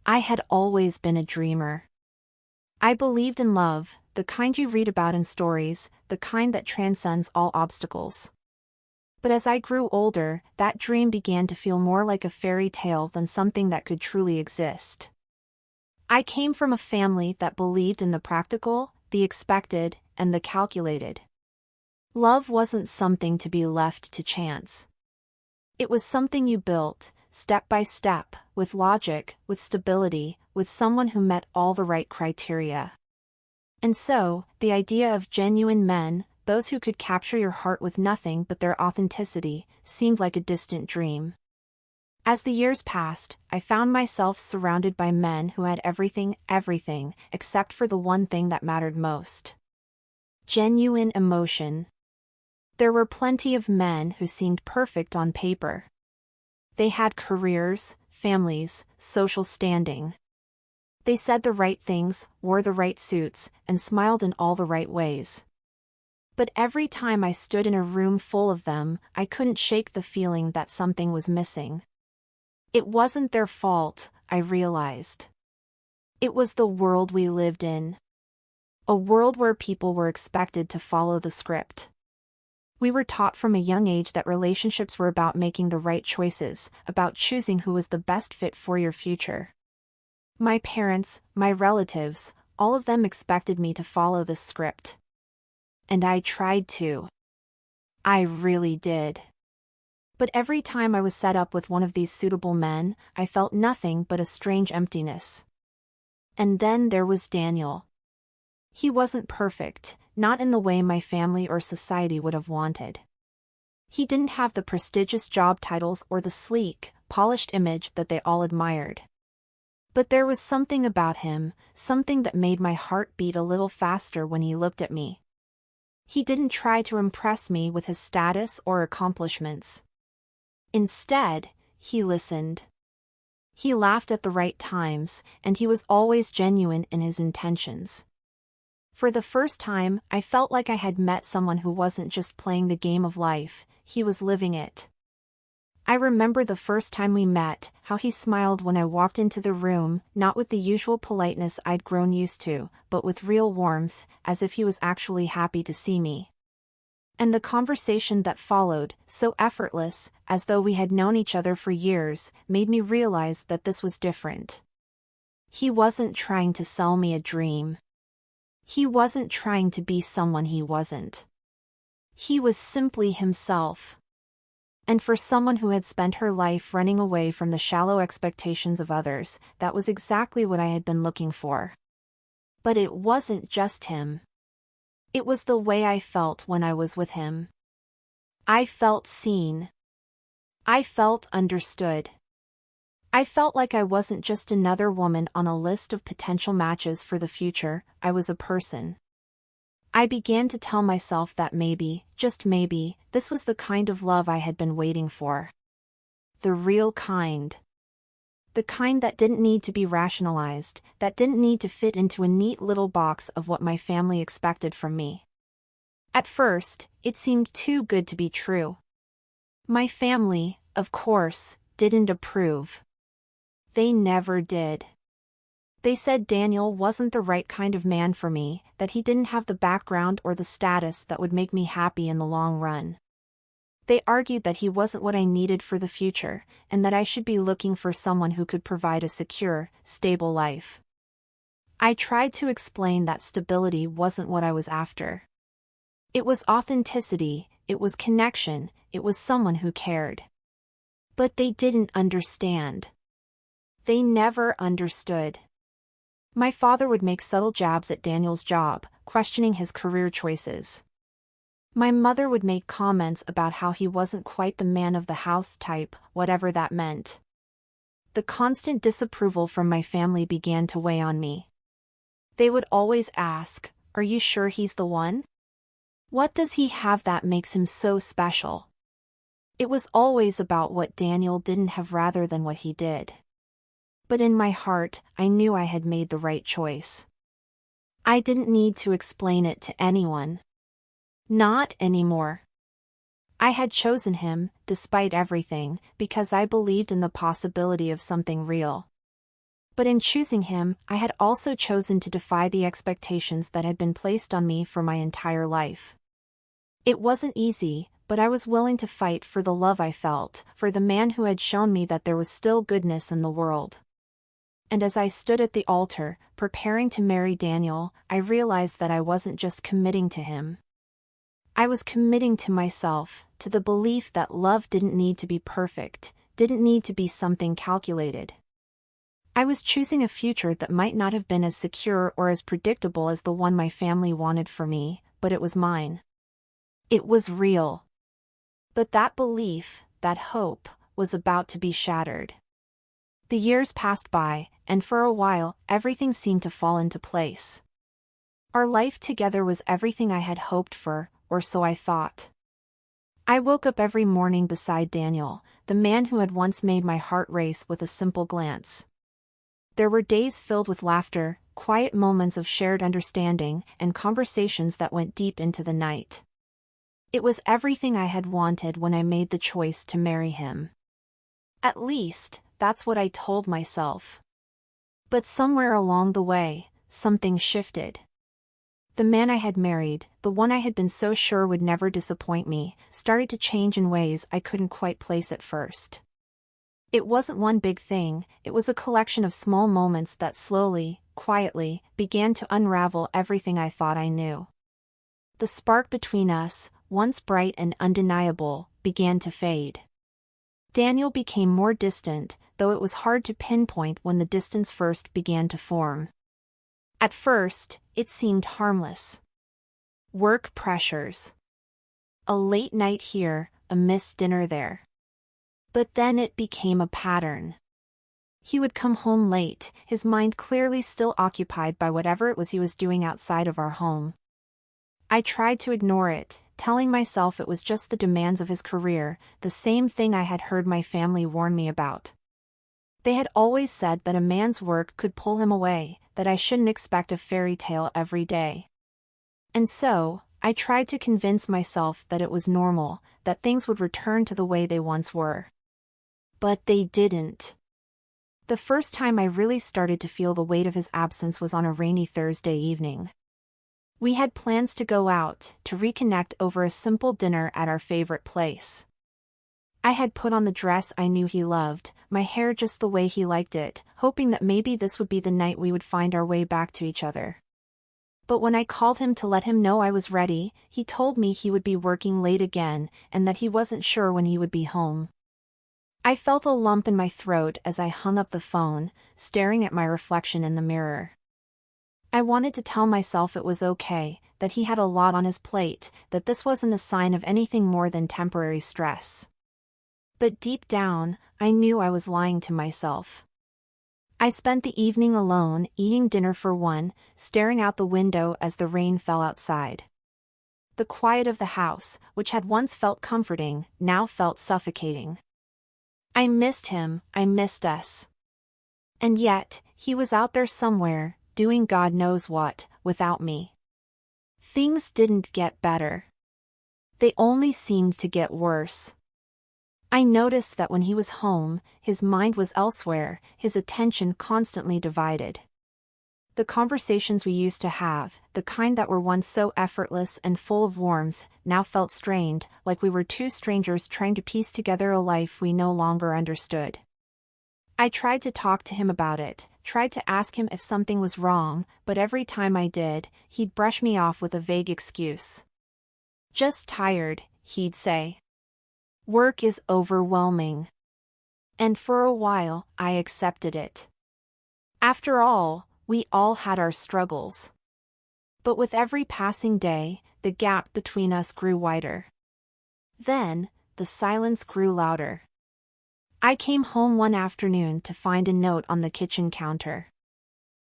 I had always been a dreamer. I believed in love, the kind you read about in stories, the kind that transcends all obstacles. But as I grew older, that dream began to feel more like a fairy tale than something that could truly exist. I came from a family that believed in the practical, the expected, and the calculated. Love wasn't something to be left to chance. It was something you built, step by step, with logic, with stability, with someone who met all the right criteria. And so, the idea of genuine men, those who could capture your heart with nothing but their authenticity, seemed like a distant dream. As the years passed, I found myself surrounded by men who had everything, except for the one thing that mattered most. Genuine emotion. There were plenty of men who seemed perfect on paper. They had careers, families, social standing. They said the right things, wore the right suits, and smiled in all the right ways. But every time I stood in a room full of them, I couldn't shake the feeling that something was missing. It wasn't their fault, I realized. It was the world we lived in. A world where people were expected to follow the script. We were taught from a young age that relationships were about making the right choices, about choosing who was the best fit for your future. My parents, my relatives, all of them expected me to follow this script. And I tried to. I really did. But every time I was set up with one of these suitable men, I felt nothing but a strange emptiness. And then there was Daniel. He wasn't perfect, not in the way my family or society would have wanted. He didn't have the prestigious job titles or the sleek, polished image that they all admired. But there was something about him, something that made my heart beat a little faster when he looked at me. He didn't try to impress me with his status or accomplishments. Instead, he listened. He laughed at the right times, and he was always genuine in his intentions. For the first time, I felt like I had met someone who wasn't just playing the game of life, he was living it. I remember the first time we met, how he smiled when I walked into the room, not with the usual politeness I'd grown used to, but with real warmth, as if he was actually happy to see me. And the conversation that followed, so effortless, as though we had known each other for years, made me realize that this was different. He wasn't trying to sell me a dream. He wasn't trying to be someone he wasn't. He was simply himself. And for someone who had spent her life running away from the shallow expectations of others, that was exactly what I had been looking for. But it wasn't just him. It was the way I felt when I was with him. I felt seen. I felt understood. I felt like I wasn't just another woman on a list of potential matches for the future, I was a person. I began to tell myself that maybe, just maybe, this was the kind of love I had been waiting for. The real kind. The kind that didn't need to be rationalized, that didn't need to fit into a neat little box of what my family expected from me. At first, it seemed too good to be true. My family, of course, didn't approve. They never did. They said Daniel wasn't the right kind of man for me, that he didn't have the background or the status that would make me happy in the long run. They argued that he wasn't what I needed for the future, and that I should be looking for someone who could provide a secure, stable life. I tried to explain that stability wasn't what I was after. It was authenticity, it was connection, it was someone who cared. But they didn't understand. They never understood. My father would make subtle jabs at Daniel's job, questioning his career choices. My mother would make comments about how he wasn't quite the man of the house type, whatever that meant. The constant disapproval from my family began to weigh on me. They would always ask, "Are you sure he's the one? What does he have that makes him so special?" It was always about what Daniel didn't have rather than what he did. But in my heart, I knew I had made the right choice. I didn't need to explain it to anyone. Not anymore. I had chosen him, despite everything, because I believed in the possibility of something real. But in choosing him, I had also chosen to defy the expectations that had been placed on me for my entire life. It wasn't easy, but I was willing to fight for the love I felt, for the man who had shown me that there was still goodness in the world. And as I stood at the altar, preparing to marry Daniel, I realized that I wasn't just committing to him. I was committing to myself, to the belief that love didn't need to be perfect, didn't need to be something calculated. I was choosing a future that might not have been as secure or as predictable as the one my family wanted for me, but it was mine. It was real. But that belief, that hope, was about to be shattered. The years passed by, and for a while, everything seemed to fall into place. Our life together was everything I had hoped for, or so I thought. I woke up every morning beside Daniel, the man who had once made my heart race with a simple glance. There were days filled with laughter, quiet moments of shared understanding, and conversations that went deep into the night. It was everything I had wanted when I made the choice to marry him. At least, that's what I told myself. But somewhere along the way, something shifted. The man I had married, the one I had been so sure would never disappoint me, started to change in ways I couldn't quite place at first. It wasn't one big thing, it was a collection of small moments that slowly, quietly, began to unravel everything I thought I knew. The spark between us, once bright and undeniable, began to fade. Daniel became more distant, though it was hard to pinpoint when the distance first began to form. At first, it seemed harmless. Work pressures. A late night here, a missed dinner there. But then it became a pattern. He would come home late, his mind clearly still occupied by whatever it was he was doing outside of our home. I tried to ignore it, telling myself it was just the demands of his career, the same thing I had heard my family warn me about. They had always said that a man's work could pull him away, that I shouldn't expect a fairy tale every day. And so, I tried to convince myself that it was normal, that things would return to the way they once were. But they didn't. The first time I really started to feel the weight of his absence was on a rainy Thursday evening. We had plans to go out, to reconnect over a simple dinner at our favorite place. I had put on the dress I knew he loved, my hair just the way he liked it, hoping that maybe this would be the night we would find our way back to each other. But when I called him to let him know I was ready, he told me he would be working late again, and that he wasn't sure when he would be home. I felt a lump in my throat as I hung up the phone, staring at my reflection in the mirror. I wanted to tell myself it was okay, that he had a lot on his plate, that this wasn't a sign of anything more than temporary stress. But deep down, I knew I was lying to myself. I spent the evening alone, eating dinner for one, staring out the window as the rain fell outside. The quiet of the house, which had once felt comforting, now felt suffocating. I missed him, I missed us. And yet, he was out there somewhere, doing God knows what, without me. Things didn't get better. They only seemed to get worse. I noticed that when he was home, his mind was elsewhere, his attention constantly divided. The conversations we used to have, the kind that were once so effortless and full of warmth, now felt strained, like we were two strangers trying to piece together a life we no longer understood. I tried to talk to him about it, tried to ask him if something was wrong, but every time I did, he'd brush me off with a vague excuse. Just tired, he'd say. Work is overwhelming. And for a while, I accepted it. After all, we all had our struggles. But with every passing day, the gap between us grew wider. Then, the silence grew louder. I came home one afternoon to find a note on the kitchen counter.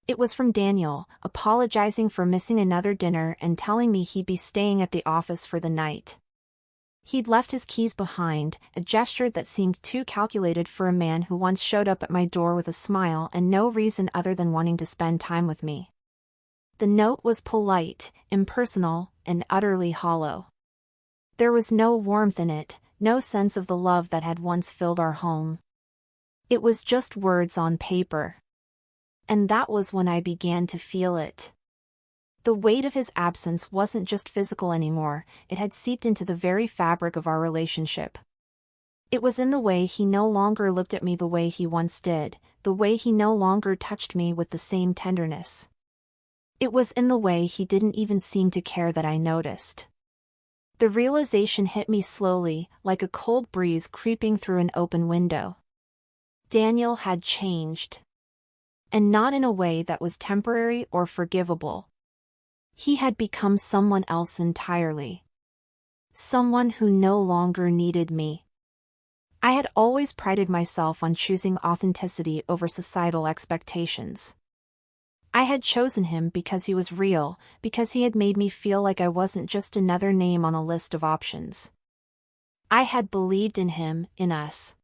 It was from Daniel, apologizing for missing another dinner and telling me he'd be staying at the office for the night. He'd left his keys behind, a gesture that seemed too calculated for a man who once showed up at my door with a smile and no reason other than wanting to spend time with me. The note was polite, impersonal, and utterly hollow. There was no warmth in it, no sense of the love that had once filled our home. It was just words on paper. And that was when I began to feel it. The weight of his absence wasn't just physical anymore, it had seeped into the very fabric of our relationship. It was in the way he no longer looked at me the way he once did, the way he no longer touched me with the same tenderness. It was in the way he didn't even seem to care that I noticed. The realization hit me slowly, like a cold breeze creeping through an open window. Daniel had changed. And not in a way that was temporary or forgivable. He had become someone else entirely. Someone who no longer needed me. I had always prided myself on choosing authenticity over societal expectations. I had chosen him because he was real, because he had made me feel like I wasn't just another name on a list of options. I had believed in him, in us.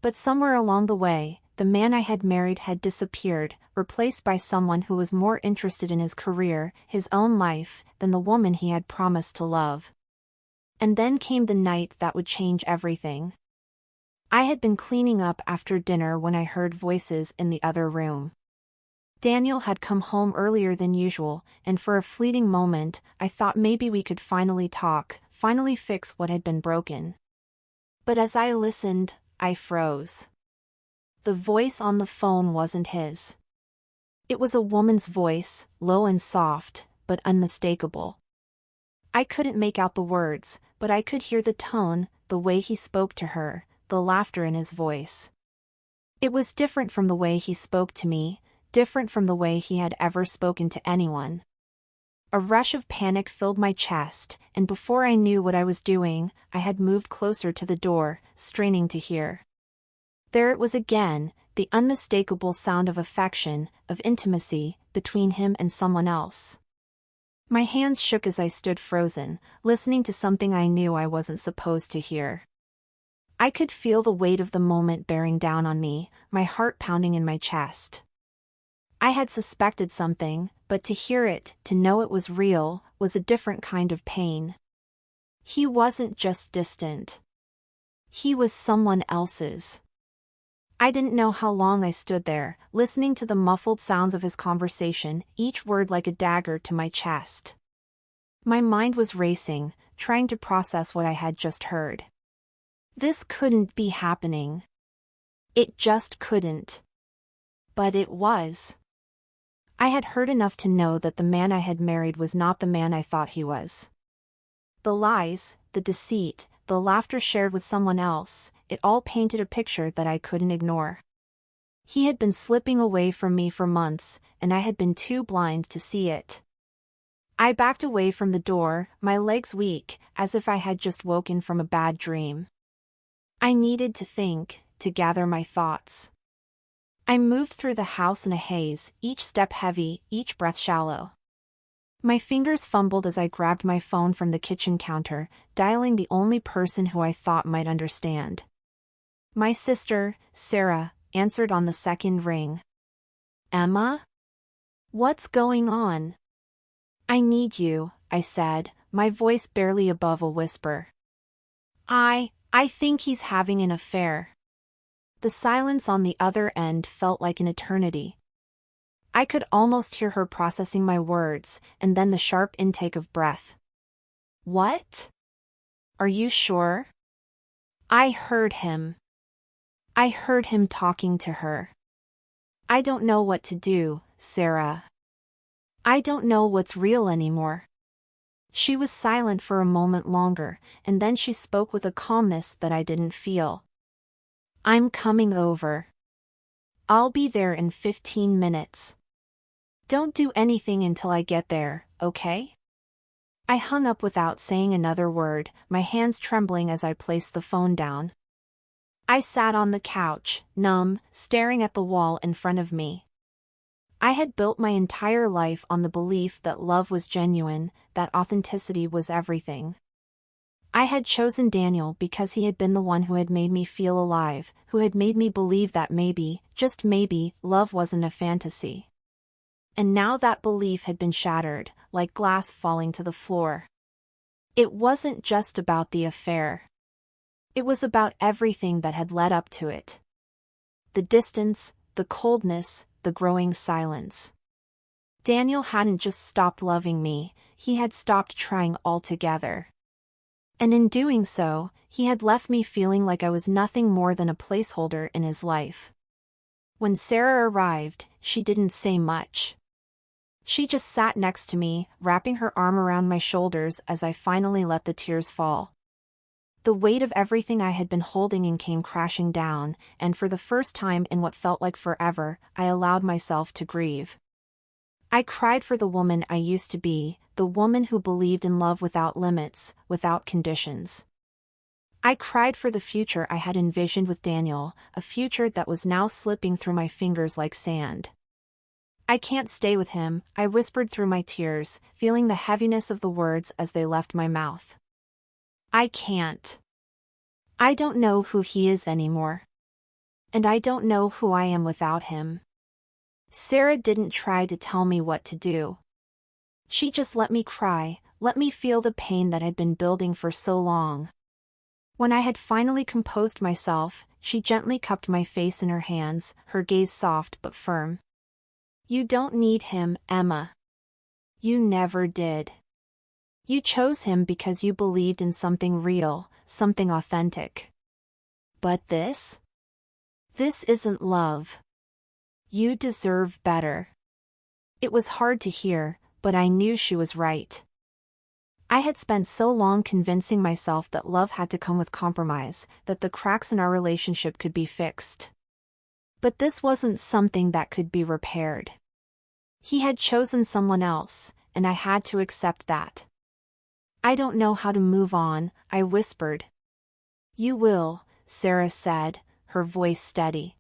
But somewhere along the way, the man I had married had disappeared, replaced by someone who was more interested in his career, his own life, than the woman he had promised to love. And then came the night that would change everything. I had been cleaning up after dinner when I heard voices in the other room. Daniel had come home earlier than usual, and for a fleeting moment, I thought maybe we could finally talk, finally fix what had been broken. But as I listened, I froze. The voice on the phone wasn't his. It was a woman's voice, low and soft, but unmistakable. I couldn't make out the words, but I could hear the tone, the way he spoke to her, the laughter in his voice. It was different from the way he spoke to me, different from the way he had ever spoken to anyone. A rush of panic filled my chest, and before I knew what I was doing, I had moved closer to the door, straining to hear. There it was again, the unmistakable sound of affection, of intimacy, between him and someone else. My hands shook as I stood frozen, listening to something I knew I wasn't supposed to hear. I could feel the weight of the moment bearing down on me, my heart pounding in my chest. I had suspected something, but to hear it, to know it was real, was a different kind of pain. He wasn't just distant. He was someone else's. I didn't know how long I stood there, listening to the muffled sounds of his conversation, each word like a dagger to my chest. My mind was racing, trying to process what I had just heard. This couldn't be happening. It just couldn't. But it was. I had heard enough to know that the man I had married was not the man I thought he was. The lies, the deceit, the laughter shared with someone else, it all painted a picture that I couldn't ignore. He had been slipping away from me for months, and I had been too blind to see it. I backed away from the door, my legs weak, as if I had just woken from a bad dream. I needed to think, to gather my thoughts. I moved through the house in a haze, each step heavy, each breath shallow. My fingers fumbled as I grabbed my phone from the kitchen counter, dialing the only person who I thought might understand. My sister, Sarah, answered on the second ring. Emma? What's going on? I need you, I said, my voice barely above a whisper. I think he's having an affair. The silence on the other end felt like an eternity. I could almost hear her processing my words, and then the sharp intake of breath. What? Are you sure? I heard him. I heard him talking to her. I don't know what to do, Sarah. I don't know what's real anymore. She was silent for a moment longer, and then she spoke with a calmness that I didn't feel. I'm coming over. I'll be there in 15 minutes. Don't do anything until I get there, okay? I hung up without saying another word, my hands trembling as I placed the phone down. I sat on the couch, numb, staring at the wall in front of me. I had built my entire life on the belief that love was genuine, that authenticity was everything. I had chosen Daniel because he had been the one who had made me feel alive, who had made me believe that maybe, just maybe, love wasn't a fantasy. And now that belief had been shattered, like glass falling to the floor. It wasn't just about the affair. It was about everything that had led up to it. The distance, the coldness, the growing silence. Daniel hadn't just stopped loving me, he had stopped trying altogether. And in doing so, he had left me feeling like I was nothing more than a placeholder in his life. When Sarah arrived, she didn't say much. She just sat next to me, wrapping her arm around my shoulders as I finally let the tears fall. The weight of everything I had been holding in came crashing down, and for the first time in what felt like forever, I allowed myself to grieve. I cried for the woman I used to be, the woman who believed in love without limits, without conditions. I cried for the future I had envisioned with Daniel, a future that was now slipping through my fingers like sand. "I can't stay with him," I whispered through my tears, feeling the heaviness of the words as they left my mouth. "I can't. I don't know who he is anymore. And I don't know who I am without him." Sarah didn't try to tell me what to do. She just let me cry, let me feel the pain that had been building for so long. When I had finally composed myself, she gently cupped my face in her hands, her gaze soft but firm. "You don't need him, Emma. You never did. You chose him because you believed in something real, something authentic. But this? This isn't love. You deserve better." It was hard to hear, but I knew she was right. I had spent so long convincing myself that love had to come with compromise, that the cracks in our relationship could be fixed. But this wasn't something that could be repaired. He had chosen someone else, and I had to accept that. "I don't know how to move on," I whispered. "You will," Sarah said, her voice steady.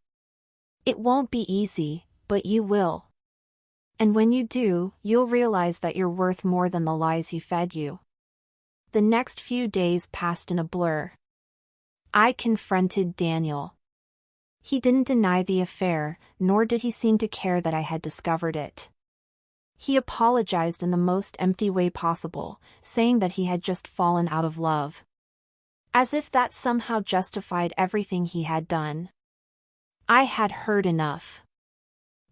"It won't be easy, but you will. And when you do, you'll realize that you're worth more than the lies he fed you." The next few days passed in a blur. I confronted Daniel. He didn't deny the affair, nor did he seem to care that I had discovered it. He apologized in the most empty way possible, saying that he had just fallen out of love. As if that somehow justified everything he had done. I had heard enough.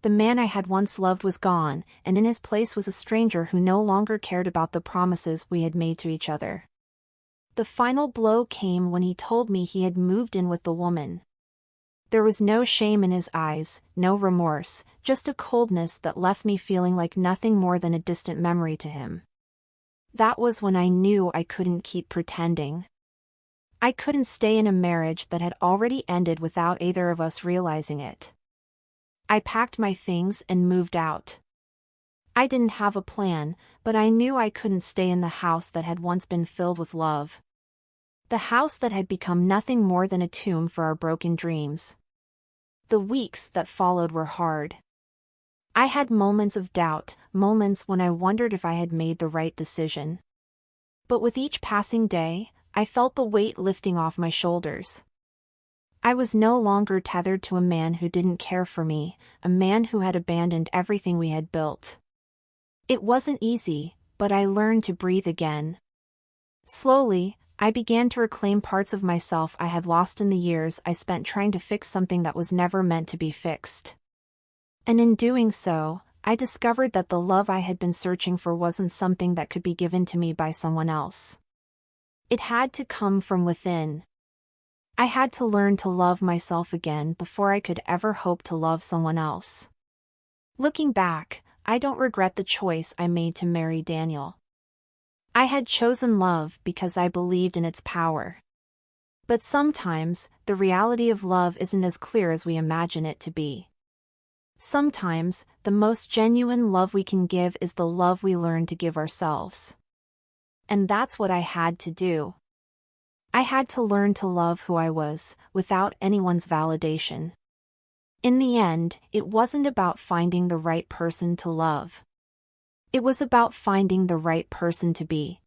The man I had once loved was gone, and in his place was a stranger who no longer cared about the promises we had made to each other. The final blow came when he told me he had moved in with the woman. There was no shame in his eyes, no remorse, just a coldness that left me feeling like nothing more than a distant memory to him. That was when I knew I couldn't keep pretending. I couldn't stay in a marriage that had already ended without either of us realizing it. I packed my things and moved out. I didn't have a plan, but I knew I couldn't stay in the house that had once been filled with love. The house that had become nothing more than a tomb for our broken dreams. The weeks that followed were hard. I had moments of doubt, moments when I wondered if I had made the right decision. But with each passing day, I felt the weight lifting off my shoulders. I was no longer tethered to a man who didn't care for me, a man who had abandoned everything we had built. It wasn't easy, but I learned to breathe again. Slowly, I began to reclaim parts of myself I had lost in the years I spent trying to fix something that was never meant to be fixed. And in doing so, I discovered that the love I had been searching for wasn't something that could be given to me by someone else. It had to come from within. I had to learn to love myself again before I could ever hope to love someone else. Looking back, I don't regret the choice I made to marry Daniel. I had chosen love because I believed in its power. But sometimes, the reality of love isn't as clear as we imagine it to be. Sometimes, the most genuine love we can give is the love we learn to give ourselves. And that's what I had to do. I had to learn to love who I was, without anyone's validation. In the end, it wasn't about finding the right person to love. It was about finding the right person to be.